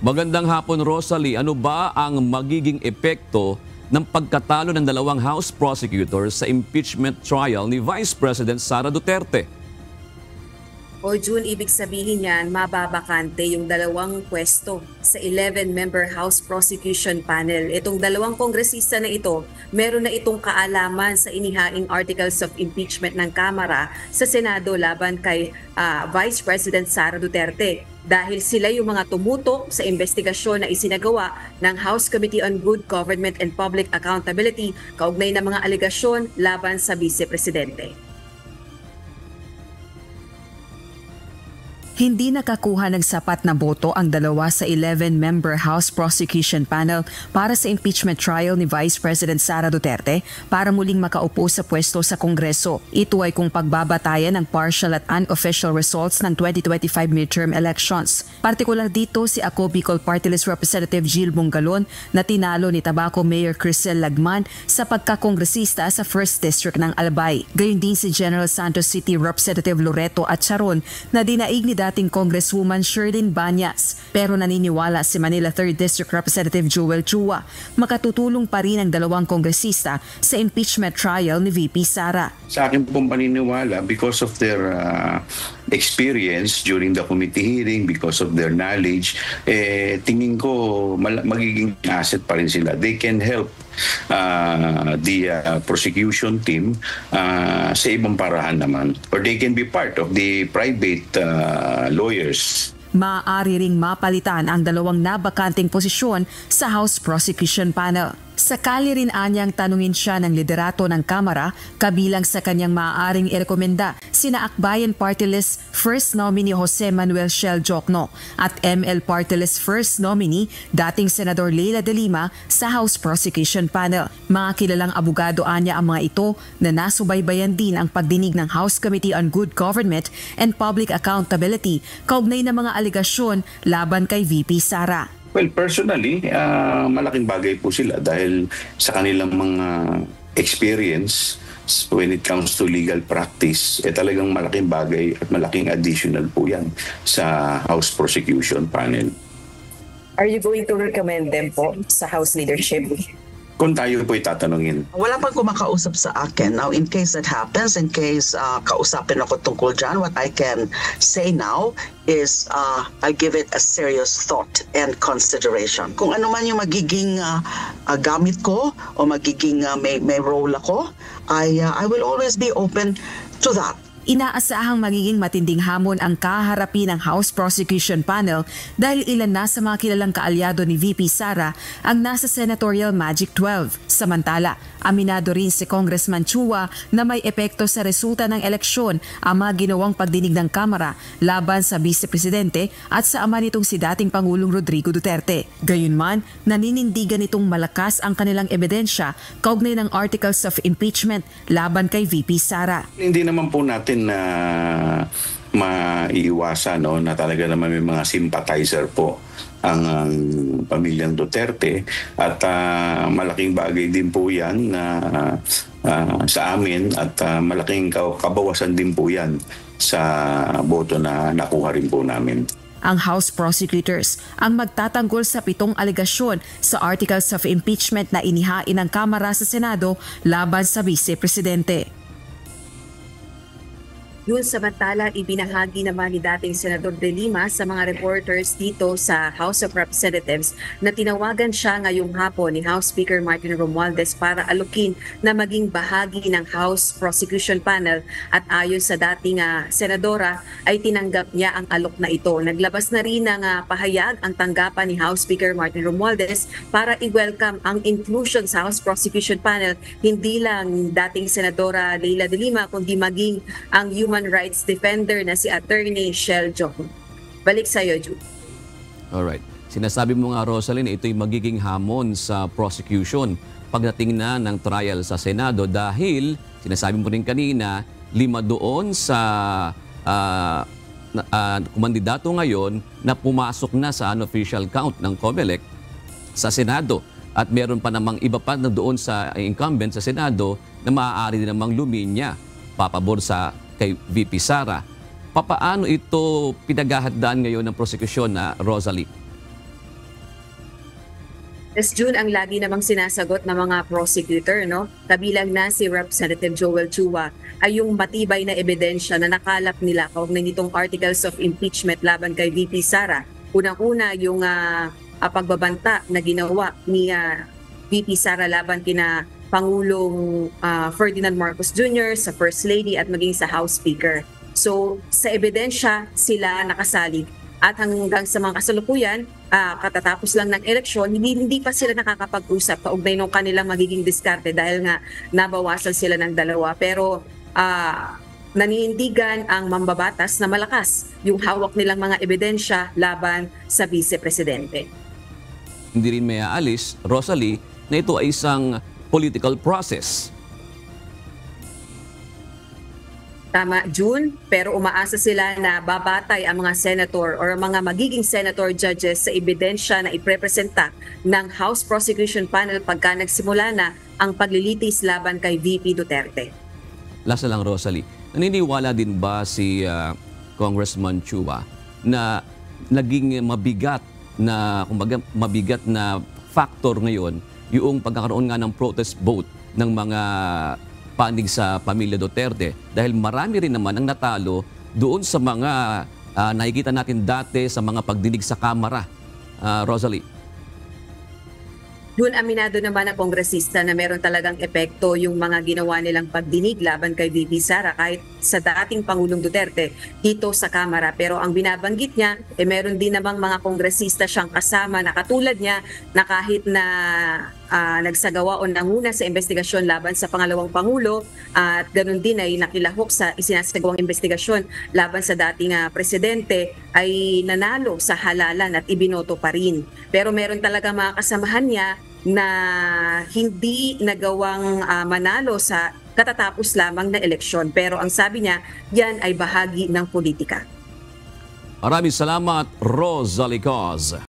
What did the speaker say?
Magandang hapon, Rosalie. Ano ba ang magiging epekto ng pagkatalo ng dalawang House prosecutors sa impeachment trial ni Vice President Sara Duterte? O June, ibig sabihin yan, mababakante yung dalawang pwesto sa 11-member House Prosecution Panel. Itong dalawang kongresista na ito, meron na itong kaalaman sa inihaing articles of impeachment ng Kamara sa Senado laban kay Vice President Sara Duterte. Dahil sila yung mga tumutok sa investigasyon na isinagawa ng House Committee on Good Government and Public Accountability kaugnay ng mga alegasyon laban sa Vice Presidente. Hindi nakakuha ng sapat na boto ang dalawa sa 11-member House Prosecution Panel para sa impeachment trial ni Vice President Sara Duterte para muling makaupo sa pwesto sa Kongreso. Ito ay kung pagbabatayan ng partial at unofficial results ng 2025 midterm elections. Partikular dito si Ako Bicol Party List Representative Jill Bungalon na tinalo ni Tabaco Mayor Crisel Lagman sa pagkakongresista sa 1st District ng Albay. Gayon din si General Santos City Representative Loreto Atcharon na dinaig ni dating Congresswoman Sherlyn Banyas. Pero naniniwala si Manila 3rd District Representative Joel Chua makatutulong pa rin ang dalawang kongresista sa impeachment trial ni VP Sara. Sa akin pong paniniwala, because of their experience during the committee hearing, because of their knowledge, tingin ko magiging asset pa rin sila. They can help the prosecution team sa ibang parahan naman. Or they can be part of the private lawyers. Maaari ring mapalitan ang dalawang nabakanting posisyon sa House Prosecution Panel. Sakali rin anyang tanungin siya ng liderato ng Kamara kabilang sa kanyang maaaring irekomenda sina Akbayan Party List First Nominee Jose Manuel Shell Jokno at ML Party List First Nominee dating Senador Leila de Lima sa House Prosecution Panel. Mga kilalang abogado anya ang mga ito na nasubaybayan din ang pagdinig ng House Committee on Good Government and Public Accountability kaugnay ng mga alegasyon laban kay VP Sara. Well, personally, malaking bagay po sila dahil sa kanilang mga experience when it comes to legal practice, talagang malaking bagay at malaking additional po yan sa House Prosecution Panel. Are you going to recommend them po sa House leadership? Kung tayo po itatanungin. Wala pang kumakausap sa akin. Now, in case that happens, in case kausapin ako tungkol dyan, what I can say now is I'll give it a serious thought and consideration. Kung ano man yung magiging gamit ko o magiging may role ako, I will always be open to that. Inaasahang magiging matinding hamon ang kaharapin ng House Prosecution Panel dahil ilan na sa mga kilalang kaalyado ni VP Sara ang nasa Senatorial Magic 12. Samantala, aminado rin si Congressman Chua na may epekto sa resulta ng eleksyon ang mga ginawang pagdinig ng Kamara laban sa Vice Presidente at sa ama nitong si dating Pangulong Rodrigo Duterte. Gayunman, naninindigan itong malakas ang kanilang ebidensya kaugnay ng articles of impeachment laban kay VP Sara. Hindi naman po natin na maiiwasan na talaga naman may mga sympathizer po ang pamilyang Duterte at malaking bagay din po yan sa amin at malaking kabawasan din po yan sa boto na nakuha rin po namin. Ang House prosecutors ang magtatanggol sa 7 alegasyon sa articles of impeachment na inihain ng Kamara sa Senado laban sa Vice Presidente. Yun, samantala, ibinahagi naman ni dating Senador de Lima sa mga reporters dito sa House of Representatives na tinawagan siya ngayong hapon ni House Speaker Martin Romualdez para alukin na maging bahagi ng House Prosecution Panel at ayon sa dating senadora ay tinanggap niya ang alok na ito. Naglabas na rin ng pahayag ang tanggapan ni House Speaker Martin Romualdez para i-welcome ang inclusion sa House Prosecution Panel hindi lang dating Senadora Leila de Lima kundi maging ang human rights defender na si Attorney Shell Jokno. Balik sa iyo, Jude. Alright. Sinasabi mo nga, Rosaline, ito'y magiging hamon sa prosecution pagdating na ng trial sa Senado dahil, sinasabi mo rin kanina, 5 doon sa kumandidato ngayon na pumasok na sa unofficial count ng COMELEC sa Senado. At meron pa namang iba pa na doon sa incumbent sa Senado na maaari din namang luminya papabor sa kay VP Sara. Papaano ito pinaghahandaan ngayon ng prosekusyon na Rosalie? Tas June, ang lagi namang sinasagot ng mga prosecutor, no? Kabilang na si Representative Joel Chua, ay yung matibay na ebidensya na nakalap nila kaugnay nitong articles of impeachment laban kay VP Sara. Unang-una yung pagbabanta na ginawa ni VP Sara laban kina Pangulong Ferdinand Marcos Jr., sa First Lady at maging sa House Speaker. So sa ebidensya sila nakasalig. At hanggang sa mga kasalukuyan, katatapos lang ng eleksyon, hindi pa sila nakakapag-usap kaugnay ng kanilang magiging diskarte dahil nga nabawasan sila ng 2. Pero naninindigan ang mambabatas na malakas yung hawak nilang mga ebidensya laban sa Vice Presidente. Hindi rin may aalis, Rosalie, na ito ay isang political process. Tama, June, pero umaasa sila na babatay ang mga senator or mga magiging senator judges sa ebidensya na iprepresenta ng House Prosecution Panel pagka nagsimula na ang paglilitis laban kay VP Duterte. Lasa lang, Rosalie, naniniwala din ba si Congressman Chua na naging mabigat na factor ngayon yung pagkakaroon nga ng protest vote ng mga panig sa pamilya Duterte dahil marami rin naman ang natalo doon sa mga nakikita natin dati sa mga pagdinig sa Kamara. Rosalie. Doon aminado naman ang kongresista na meron talagang epekto yung mga ginawa nilang pagdinig laban kay VP Sara kahit sa dating Pangulong Duterte dito sa Kamara. Pero ang binabanggit niya, meron din namang mga kongresista siyang kasama na katulad niya na kahit na nagsagawa o nanguna sa investigasyon laban sa pangalawang Pangulo at ganun din ay nakilahok sa isinasagawang investigasyon laban sa dating presidente ay nanalo sa halalan at ibinoto pa rin. Pero meron talaga mga kasamahan niya na hindi nagawang manalo sa katatapos lamang na eleksyon. Pero ang sabi niya, yan ay bahagi ng politika. Maraming salamat, Rosalie Cos.